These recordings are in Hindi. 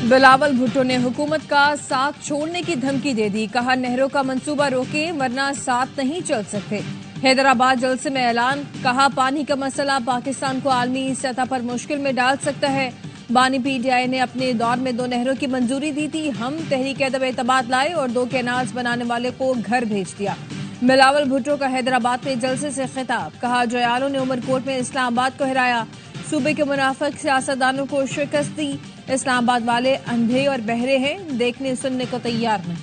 बिलावल भुट्टो ने हुकूमत का साथ छोड़ने की धमकी दे दी। कहा, नहरों का मंसूबा रोके वरना साथ नहीं चल सकते। हैदराबाद जलसे में ऐलान। कहा, पानी का मसला पाकिस्तान को आलमी सतह पर मुश्किल में डाल सकता है। बानी पीटीआई ने अपने दौर में 2 नहरों की मंजूरी दी थी। हम तहरीक अदब-ए-एतमाद लाए और 2 कैनाल्स बनाने वाले को घर भेज दिया। बिलावल भुट्टो का हैदराबाद में जलसे से खिताब। कहा, जयालों ने उमरकोट में इस्लामाबाद को हराया। सूबे के मुनाफिक सियासतदानों को शिकस्त दी। इस्लामाबाद वाले अंधे और बहरे हैं, देखने सुनने को तैयार नहीं।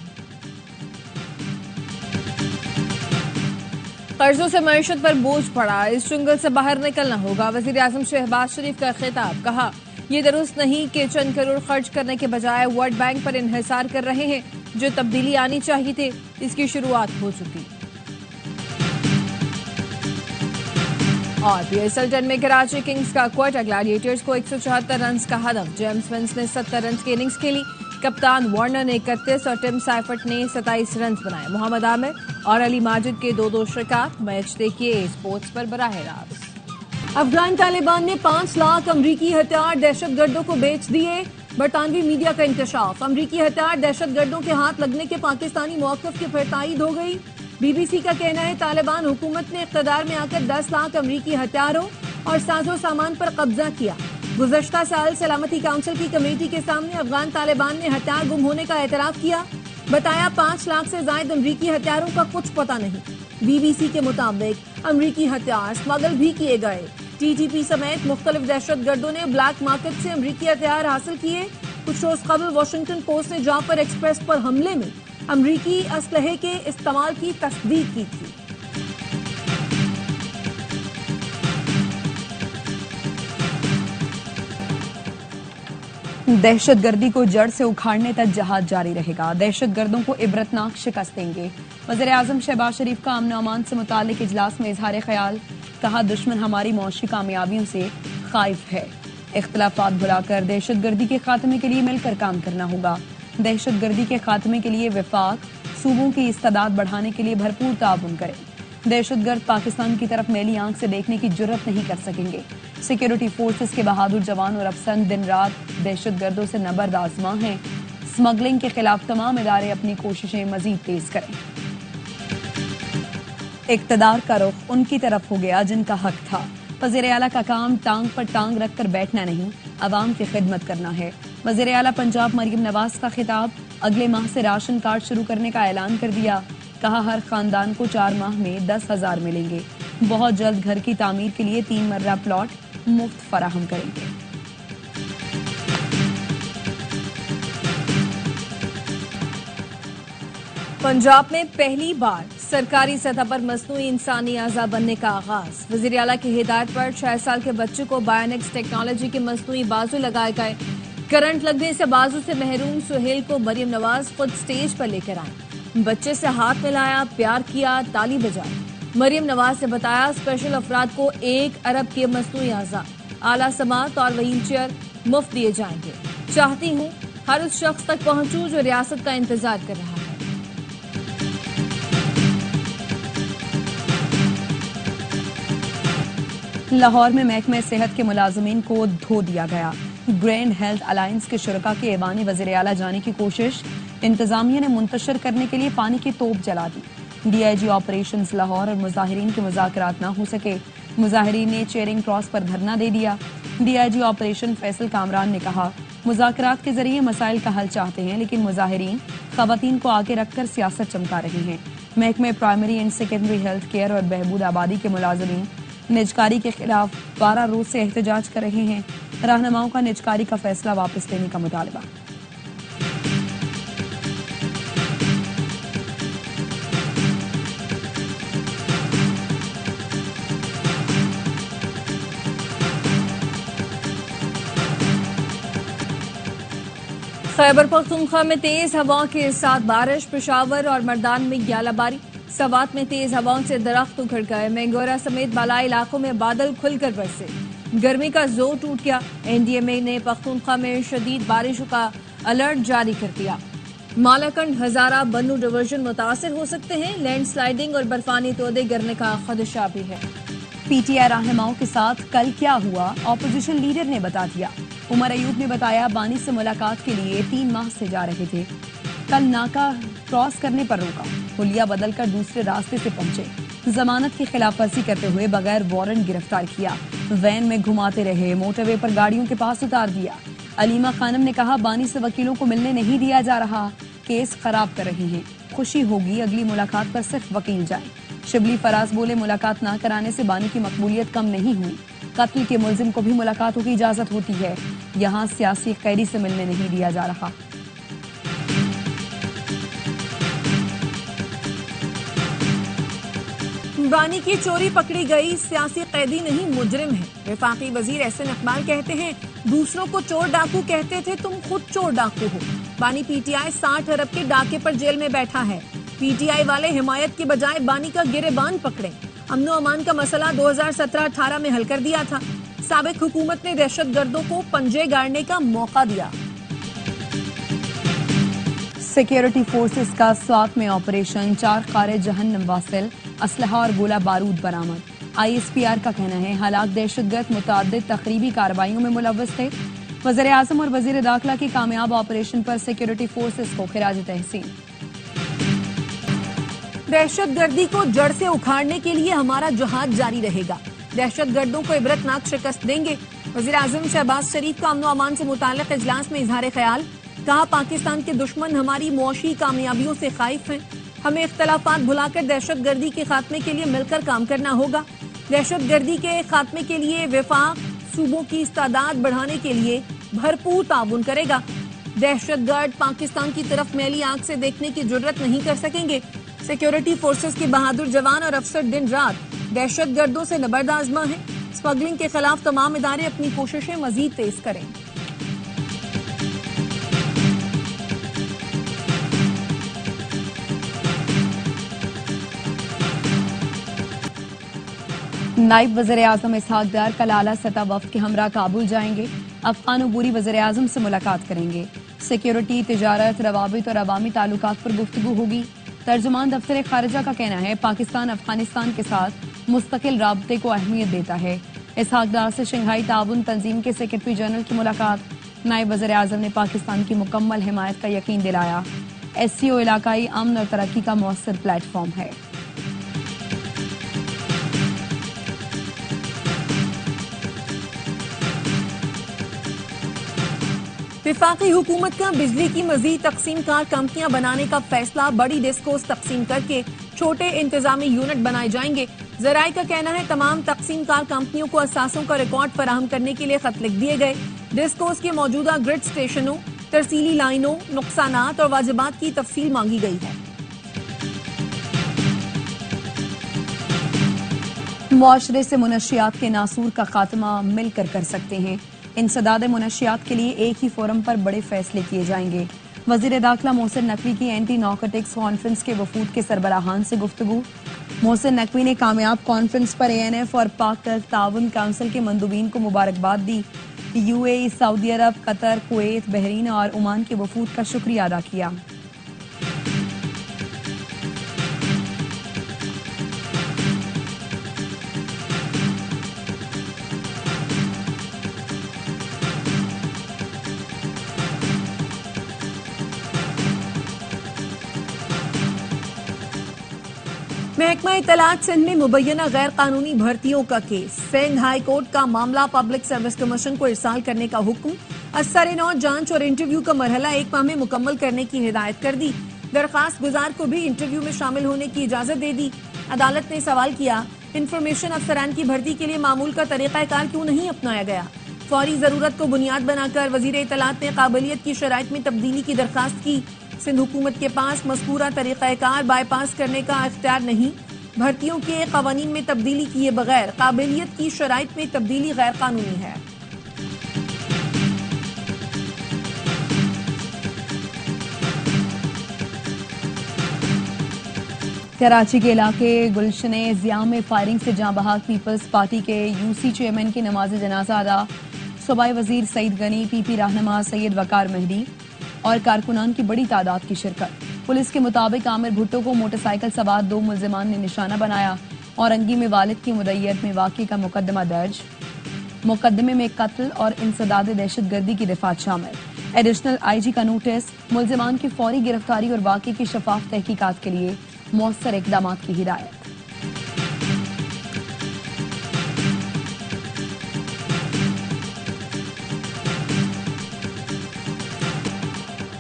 कर्जों से मईशत पर बोझ पड़ा, इस चुंगल से बाहर निकलना होगा। वजीर आजम शहबाज शरीफ का खिताब। कहा, यह दुरुस्त नहीं कि चंद करोड़ खर्च करने के बजाय वर्ल्ड बैंक पर इन्हिसार कर रहे हैं। जो तब्दीली आनी चाहिए थे, इसकी शुरुआत हो चुकी। और पीएसएल 10 में कराची किंग्स का क्वार्टर। ग्लैडिएटर्स को 174 रन का हदफ। जेम्स विंस ने 70 रन की इनिंग्स खेली। कप्तान वार्नर ने 31 और टिम साइफर्ट ने 27 रन बनाए। मोहम्मद आमिर और अली माजिद के 2-2 शिकार। मैच देखिए स्पोर्ट्स पर बराह रास्त। अफगान तालिबान ने 5 लाख अमरीकी हथियार दहशतगर्दों को बेच दिए। बरतानवी मीडिया का इंकशाफ। अमरीकी हथियार दहशतगर्दों के हाथ लगने के पाकिस्तानी मौक़िफ़ की फिर तायीद हो गई। बीबीसी का कहना है, तालिबान हुकूमत ने इक़्तिदार में आकर 10 लाख अमरीकी हथियारों और साजो सामान पर कब्जा किया। गुज़श्ता साल सलामती काउंसिल की कमेटी के सामने अफगान तालिबान ने हथियार गुम होने का एतराफ़ किया। बताया, 5 लाख से ज्यादा अमरीकी हथियारों का कुछ पता नहीं। बीबीसी के मुताबिक अमरीकी हथियार स्मगल भी किए गए। टीटीपी समेत मुख्तलिफ दहशतगर्दों ने ब्लैक मार्केट से अमरीकी हथियार हासिल किए। कुछ रोज कबल वाशिंगटन पोस्ट ने जाफर एक्सप्रेस पर हमले में अमरीकी असलहे के इस्तेमाल की तस्दीक की थी। दहशतगर्दी को जड़ से उखाड़ने तक जहाद जारी रहेगा। दहशतगर्दों को इबरतनाक शिकस्त देंगे। वज़ीर आज़म शहबाज शरीफ का अमन अमान से मुताल्लिक इजलास में इजहार ख्याल। कहा, दुश्मन हमारी मौशी कामयाबियों से खाइफ है। इख्तिलाफात भुलाकर दहशतगर्दी के खात्मे के लिए मिलकर काम करना होगा। दहशतगर्दी के खात्मे के लिए वफाक सूबों की इस्तादाद बढ़ाने के लिए भरपूर ताउन करें। दहशतगर्द पाकिस्तान की तरफ मैली आंख से देखने की जुर्रत नहीं कर सकेंगे। सिक्योरिटी फोर्सेस के बहादुर जवान और अफसर दिन रात दहशतगर्दों से नबर्द आजमा हैं। स्मगलिंग के खिलाफ तमाम इदारे अपनी कोशिशें मजीद तेज करें। इक्तदार का रुख उनकी तरफ हो गया जिनका हक था। वज़ीर आला का काम टांग पर टांग रखकर बैठना नहीं, अवाम की खिदमत करना है। वज़ीर आला पंजाब मरियम नवाज का खिताब। अगले माह से राशन कार्ड शुरू करने का ऐलान कर दिया। कहा, हर खानदान को 4 माह में 10,000 मिलेंगे। बहुत जल्द घर की तामीर के लिए 3 मर्रा प्लॉट मुफ्त फराहम करेंगे। पंजाब में पहली बार सरकारी सतह पर मसनूई इंसानी आज़ा बनने का आगाज। वज़ीर आला की हिदायत पर 6 साल के बच्चे को बायोनिक्स टेक्नोलॉजी के मसनूई बाजू लगाए गए। करंट लगने से बाजू से महरूम सुहेल को मरियम नवाज खुद स्टेज पर लेकर आए। बच्चे से हाथ मिलाया, प्यार किया, ताली बजाई। मरियम नवाज ने बताया, स्पेशल अफराद को 1 अरब के मसनूई आज़ा, आला समात और व्हील चेयर मुफ्त दिए जाएंगे। चाहती हूँ हर उस शख्स तक पहुंचूं जो रियासत का इंतजार कर रहा है। लाहौर में महकमे सेहत के मुलाजमीन को धो दिया गया। ग्रैंड हेल्थ अलायंस के शुरका के ऐवान वज़ीर आला जाने की कोशिश। इंतजामिया ने मुंतशिर करने के लिए पानी की तोप जला दी। डीआईजी ऑपरेशंस लाहौर और मुजाहिरीन के मुज़ाकरात न हो सके। मुजाहिरीन ने चेयरिंग क्रॉस पर धरना दे दिया। डीआईजी ऑपरेशन फैसल कामरान ने कहा, मुज़ाकरात के जरिए मसाइल का हल चाहते हैं, लेकिन मुजाहिरीन खवातीन को आगे रखकर सियासत चमका रहे हैं। महकमे primary and secondary health care और बहबूद आबादी के मुलाजमीन निजकारी के खिलाफ 12 रोज से एहतजाज कर रहे हैं। रहनुमाओं का निजकारी का फैसला वापस लेने का मुतालबा। खैबर पख्तूनख्वा में तेज हवाओं के साथ बारिश। पेशावर और मर्दान में ग्यालाबारी। सवात में तेज हवाओं से दरख्त उखड़ गए। मैंगोरा समेत बालाई इलाकों में बादल खुलकर बरसे। गर्मी का जोर टूट गया। एनडीएमए ने पख्तूनख्वा में शदीद बारिशों का अलर्ट जारी कर दिया। मालाकंड, हजारा, बन्नू डिवीजन मुतासिर हो सकते हैं। लैंडस्लाइडिंग और बर्फानी तोदे गिरने का खदशा भी है। पीटीआई रहनुमाओं के साथ कल क्या हुआ, ऑपोजिशन लीडर ने बता दिया। उमर अयूब ने बताया, बानी से मुलाकात के लिए 3 माह से जा रहे थे। कल नाका क्रॉस करने पर रोका, हुलिया बदलकर दूसरे रास्ते से पहुंचे। जमानत की खिलाफ वर्जी करते हुए बगैर वारंट गिरफ्तार किया। वैन में घुमाते रहे, मोटरवे पर गाड़ियों के पास उतार दिया। अलीमा खानम ने कहा, बानी से वकीलों को मिलने नहीं दिया जा रहा, केस खराब कर रही हैं। खुशी होगी अगली मुलाकात पर सिर्फ वकील जाएं। शिबली फराज बोले, मुलाकात ना कराने से बानी की मकबूलियत कम नहीं हुई। कत्ल के मुलजिम को भी मुलाकातों की इजाजत होती है, यहाँ सियासी कैदी से मिलने नहीं दिया जा रहा। बानी की चोरी पकड़ी गई, सियासी कैदी नहीं मुजरिम है। वफाकी वजीर एहसन इकबाल कहते हैं, दूसरों को चोर डाकू कहते थे, तुम खुद चोर डाकू हो। बानी पीटीआई 60 अरब के डाके पर जेल में बैठा है। पीटीआई वाले हिमायत के बजाय बानी का गिरेबान पकड़े। अमनो अमान का मसला 2017-18 में हल कर दिया था। साबिक हुकूमत ने दहशतगर्दों को पंजे गाड़ने का मौका दिया। सिक्योरिटी फोर्सेस का स्वात में ऑपरेशन, 4 कार जहन्नम वासिल, असलहा और गोला बारूद बरामद। ISPR का कहना है, हालात दहशतगर्द मुतअद्दिद तकरीबी कार्रवाइयों में मुलव्वस थे। वज़ीर आज़म और वज़ीर दाखिला की कामयाब ऑपरेशन पर सिक्योरिटी फोर्सेस को खिराज तहसीन। दहशतगर्दी को जड़ से उखाड़ने के लिए हमारा जहाद जारी रहेगा। दहशतगर्दों को इबरतनाक शिकस्त देंगे। वज़ीर आज़म शहबाज शरीफ का अमनो अमान से मुताल्लिक इजलास में इजहार ख्याल। कहा, पाकिस्तान के दुश्मन हमारी मुआशी कामयाबियों से खाइफ हैं। हमें इख्तलाफात भुलाकर दहशतगर्दी के खात्मे के लिए मिलकर काम करना होगा। दहशतगर्दी के खात्मे के लिए वफाक सूबों की इस्तादाद बढ़ाने के लिए भरपूर ताउन करेगा। दहशतगर्द पाकिस्तान की तरफ मैली आंख से देखने की जुर्रत नहीं कर सकेंगे। सिक्योरिटी फोर्सेस के बहादुर जवान और अफसर दिन रात दहशतगर्दों से नबर्द आजमा है। स्मगलिंग के खिलाफ तमाम इदारे अपनी कोशिशें मजीद तेज करें। नायब वज़ीर आज़म इसहाक डार कल आला सतह वफ़द के हमरा काबुल जाएंगे। अफगान अबूरी वज़ीर आज़म से मुलाकात करेंगे। सिक्योरिटी, तिजारत, रवाबित और अवामी ताल्लुकात पर गुफ्तगू होगी। तर्जुमान दफ्तर खारिजा का कहना है, पाकिस्तान अफगानिस्तान के साथ मुस्तकिल राबते को अहमियत देता है। इसहाक डार से शंघाई ताउन तंजीम के सेक्रेटरी जनरल की मुलाकात। नायब वज़ीर आज़म ने पाकिस्तान की मुकम्मल हिमायत का यकीन दिलाया। SCO इलाकाई अमन और तरक्की का मौसर प्लेटफॉर्म है। विफाकी हुकूमत का बिजली की मजीद तकसीम कार कंपनियां बनाने का फैसला। बड़ी डिस्कोस तकसीम करके छोटे इंतजामी यूनिट बनाए जाएंगे। जराये का कहना है, तमाम तकसीम कार कंपनियों को असासों का रिकॉर्ड फराहम करने के लिए खत लिख दिए गए। डिस्कोस के मौजूदा ग्रिड स्टेशनों, तरसीली लाइनों, नुकसानात और वाजिबात की तफसील मांगी गई है। मुआशरे से मुनशियात के नासूर का खात्मा मिलकर कर सकते हैं। इंसदाद मुनशियात के लिए एक ही फोरम पर बड़े फैसले किए जाएंगे। वजीर दाखिला मोहसिन नकवी की एंटी नारकोटिक्स कॉन्फ्रेंस के वफूद के सरबराहान से गुफ्तगू। मोहसिन नकवी ने कामयाब कॉन्फ्रेंस पर ANF और पाक ताउन काउंसिल के मंदूबीन को मुबारकबाद दी। UAE, सऊदी अरब, कतर, कुवैत, बहरीन और ओमान के वफूद का शुक्रिया अदा किया। महकमा इत्तलात सिंध में मुबैना गैर कानूनी भर्तियों का केस। सिंध हाई कोर्ट का मामला पब्लिक सर्विस कमीशन को इरसाल करने का हुक्म। असर-ए-नौ जांच और इंटरव्यू का मरहला 1 माह में मुकम्मल करने की हिदायत कर दी। दरखास्त गुजार को भी इंटरव्यू में शामिल होने की इजाजत दे दी। अदालत ने सवाल किया, इंफॉर्मेशन अफसरान की भर्ती के लिए मामूल का तरीकाकार क्यों नहीं अपनाया गया। फौरी जरूरत को बुनियाद बनाकर वजीर इत्तलात ने काबिलियत की शराइत में तब्दीली की दरखास्त की। सिंध हुकूमत के पास मज़कूरा तरीक़ाकार बाईपास करने का इख्तियार नहीं। भर्तियों के कवानीन में तब्दीली किए बगैर काबिलियत की शराइत में तब्दीली गैर कानूनी है। कराची के इलाके गुलशने ज़िया में फायरिंग से जाँ बहक पीपल्स पार्टी के UC चेयरमैन की नमाज जनाजा अदा। सूबाई वजीर सईद गनी, PP रहनुमा सैयद वकार मेहदी और कारकुनान की बड़ी तादाद की शिरकत। पुलिस के मुताबिक आमिर भुट्टो को मोटरसाइकिल सवार 2 मुल्जिमान ने निशाना बनाया और अंगी में वालिद की मुद्दत में वाक़े का मुकदमा दर्ज। मुकदमे में कत्ल और इंसदाद दहशतगर्दी की दफात शामिल। एडिशनल IG का नोटिस, मुल्जिमान की फौरी गिरफ्तारी और वाक़े की शफाफ तहकीकात के लिए मौसर इकदाम की हिदायत।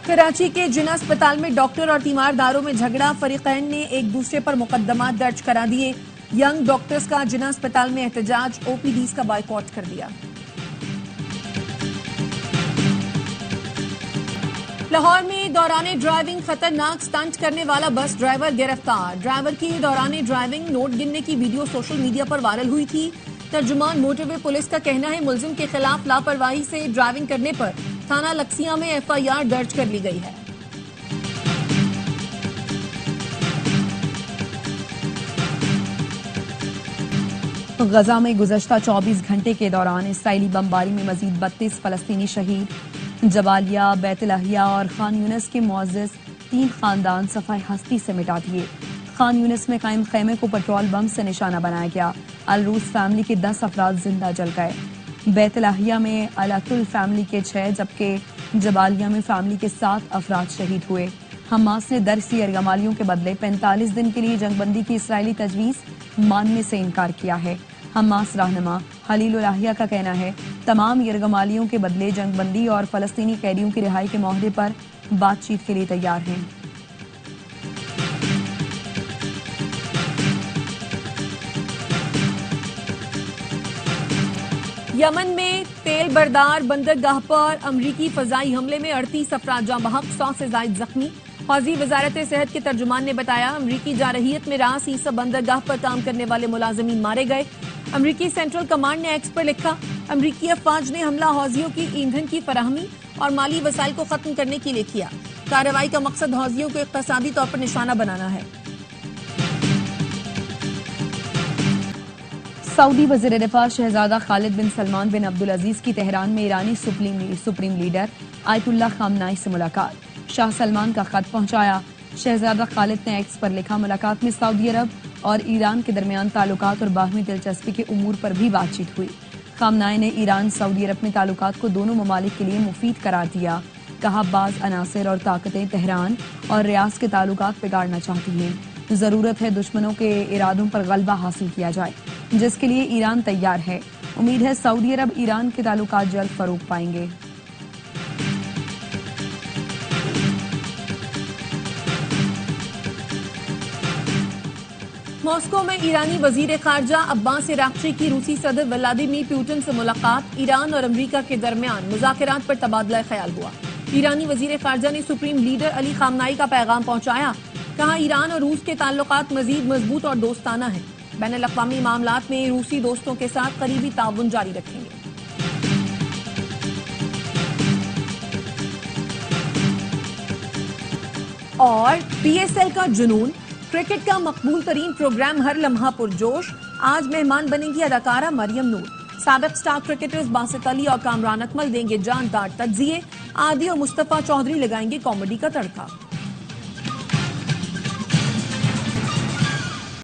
कराची के जिना अस्पताल में डॉक्टर और तीमारदारों में झगड़ा, फरीकैन ने एक दूसरे पर मुकदमा दर्ज करा दिए। यंग डॉक्टर्स का जिना अस्पताल में एहतजाज, OPDs का बायकॉट कर दिया। लाहौर में दौरान ड्राइविंग खतरनाक स्टंट करने वाला बस ड्राइवर गिरफ्तार। ड्राइवर की दौरान ड्राइविंग नोट गिनने की वीडियो सोशल मीडिया पर वायरल हुई थी। तर्जुमान मोटरवे पुलिस का कहना है मुलजिम के खिलाफ लापरवाही से ड्राइविंग करने पर थाना लक्सिया में FIR दर्ज कर ली गई है। गजा में गुज़श्ता 24 घंटे के दौरान इसराइली बमबारी में मजीद 32 फलस्तीनी शहीद। जबालिया, बैतलहिया और खान यूनिस के मुअज़्ज़ज़ 3 खानदान सफ़ाई हस्ती से मिटा दिए। खान यूनिस में कायम खैमे को पेट्रोल बम से निशाना बनाया गया। अलरूस फैमिली के 10 अफराद जिंदा जल गए। बैतलहिया में अलातुल फैमिली के 6 जबकि जबालिया में फैमिली के 7 अफराद शहीद हुए। हमास ने दरसी यरगमालियों के बदले 45 दिन के लिए जंगबंदी की इसराइली तजवीज़ मानने से इनकार किया है। हमास रहनुमा हलील लाहिया का कहना है तमाम यरगमालियों के बदले जंगबंदी और फलस्तीनी कैदियों की रिहाई के माहदे पर बातचीत के लिए तैयार हैं। यमन में तेल बरदार बंदरगाह पर अमरीकी फजाई हमले में 38 अफराद जाँ बहक, 100 से जायद जख्मी। फौजी वजारत सेहत के तर्जुमान ने बताया अमरीकी जारहियत में रास ईसा बंदरगाह पर काम करने वाले मुलाजमीन मारे गए। अमरीकी सेंट्रल कमांड ने एक्स पर लिखा अमरीकी अफवाज ने हमला हौजियों की ईंधन की फराहमी और माली वसाइल को खत्म करने के लिए किया। कार्रवाई का मकसद हौजियों को इक़्तिसादी तौर पर निशाना बनाना है। सऊदी वज़ीर दिफा शहजादा खालिद बिन सलमान बिन अब्दुल अजीज की तेहरान में ईरानी सुप्रीम लीडर आयतुल्लाह खामनाई से मुलाकात। शाह सलमान का खत पहुंचाया। शहजादा खालिद ने एक्स पर लिखा मुलाकात में सऊदी अरब और ईरान के दरमियान ताल्लुकात और बाहमी दिलचस्पी के उमूर पर भी बातचीत हुई। खामनाई ने ईरान सऊदी अरब में ताल्लुकात को दोनों ममालिक के लिए मुफीद करार दिया। कहा बाज़ अनासिर और ताकतें तेहरान और रियाज के ताल्लुकात बिगाड़ना चाहती हैं। जरूरत है दुश्मनों के इरादों पर गलबा हासिल किया जाए, जिसके लिए ईरान तैयार है। उम्मीद है सऊदी अरब ईरान के ताल्लुकात जल्द फरोग पाएंगे। मॉस्को में ईरानी वजीर खारजा अब्बास इराक्ची की रूसी सदर व्लादिमीर पुतिन से मुलाकात। ईरान और अमरीका के दरमियान मुज़ाकरात पर तबादला ख्याल हुआ। ईरानी वजीर खारजा ने सुप्रीम लीडर अली खामनाई का पैगाम पहुंचाया। कहा ईरान और रूस के ताल्लुकात मजीद मजबूत और दोस्ताना है। बैनुल-अक़वामी मामलात में रूसी दोस्तों के साथ करीबी ताउन जारी रखेंगे। और PSL का जुनून, क्रिकेट का मकबूल तरीन प्रोग्राम हर लम्हा पुरजोश। आज मेहमान बनेंगी अदाकारा मरियम नूर। साबिक स्टार क्रिकेटर्स बासित अली और कामरान अकमल देंगे जानदार तज्जिए। आदि और मुस्तफा चौधरी लगाएंगे कॉमेडी का तड़का।